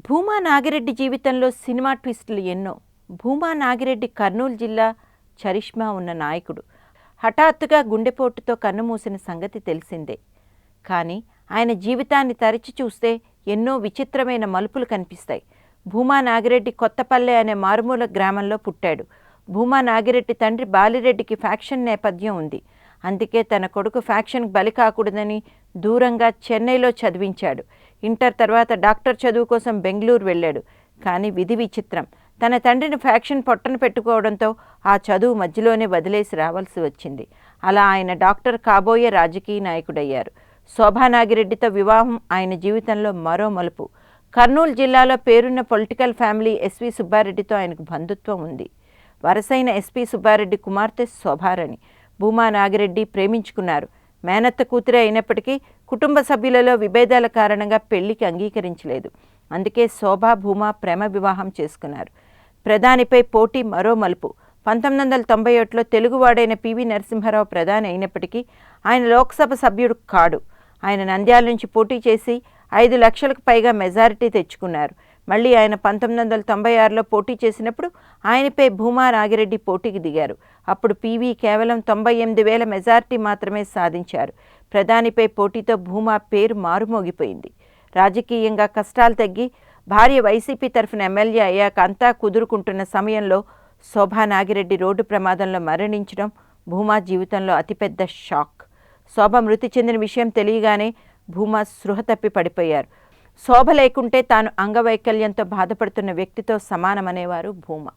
భూమా నాగిరెడ్డి జీవితంలో సినిమా ట్విస్టులు ఎన్నో. భూమా నాగిరెడ్డి కర్నూలు జిల్లా చరిష్మా ఉన్న నాయకుడు. హఠాత్తుగా గుండెపోటుతో కన్నుమూసిన సంగతి తెలిసిందే. కానీ ఆయన జీవితాన్ని తరచి చూస్తే ఎన్నో విచిత్రమైన మలుపులు కనిపిస్తాయి. భూమా నాగిరెడ్డి కొత్తపల్లె అనే మారుమూల గ్రామంలో పుట్టాడు. భూమా నాగిరెడ్డి తండ్రి బాలిరెడ్డికి ఫ్యాక్షన్ నేపథ్యం ఉంది. అందుకే తన కొడుకు ఫ్యాక్షన్కి బలి కాకూడదని దూరంగా చెన్నైలో చదివించాడు. ఇంటర్ తర్వాత డాక్టర్ చదువు కోసం బెంగళూరు వెళ్ళాడు. కానీ విధి విచిత్రం, తన తండ్రిని ఫ్యాక్షన్ పొట్టన పెట్టుకోవడంతో ఆ చదువు మధ్యలోనే వదిలేసి రావాల్సి వచ్చింది. అలా ఆయన డాక్టర్ కాబోయే రాజకీయ నాయకుడయ్యారు. శోభానాగిరెడ్డితో వివాహం ఆయన జీవితంలో మరో మలుపు. కర్నూలు జిల్లాలో పేరున్న పొలిటికల్ ఫ్యామిలీ ఎస్వి సుబ్బారెడ్డితో ఆయనకు బంధుత్వం ఉంది. వరసైన ఎస్పీ సుబ్బారెడ్డి కుమార్తె శోభారాణి భూమా నాగిరెడ్డి ప్రేమించుకున్నారు. మేనత్త కూతురే అయినప్పటికీ కుటుంబ సభ్యులలో విభేదాల కారణంగా పెళ్లికి అంగీకరించలేదు. అందుకే శోభా భూమా ప్రేమ వివాహం చేసుకున్నారు. ప్రధానిపై పోటీ మరో మలుపు. 1991లో తెలుగువాడైన పివి నరసింహారావు ప్రధాని అయినప్పటికీ ఆయన లోక్సభ సభ్యుడు కాడు. ఆయన నంద్యాల నుంచి పోటీ చేసి 5 లక్షలకు పైగా మెజారిటీ తెచ్చుకున్నారు. మళ్ళీ ఆయన 1996లో పోటీ చేసినప్పుడు ఆయనపై భూమా నాగిరెడ్డి పోటీకి దిగారు. అప్పుడు పివి కేవలం 98,000 మెజారిటీ మాత్రమే సాధించారు. ప్రధానిపై పోటీతో భూమా పేరు మారుమోగిపోయింది. రాజకీయంగా కష్టాలు తగ్గి భార్య వైసీపీ తరఫున ఎమ్మెల్యే అయ్యాక అంతా కుదురుకుంటున్న సమయంలో శోభా నాగిరెడ్డి రోడ్డు ప్రమాదంలో మరణించడం భూమా జీవితంలో అతిపెద్ద షాక్. శోభ మృతి చెందిన విషయం తెలియగానే భూమా స్పృహ తప్పి పడిపోయారు. శోభ లేకుంటే తాను అంగవైకల్యంతో బాధపడుతున్న వ్యక్తితో సమానమనేవారు భూమా.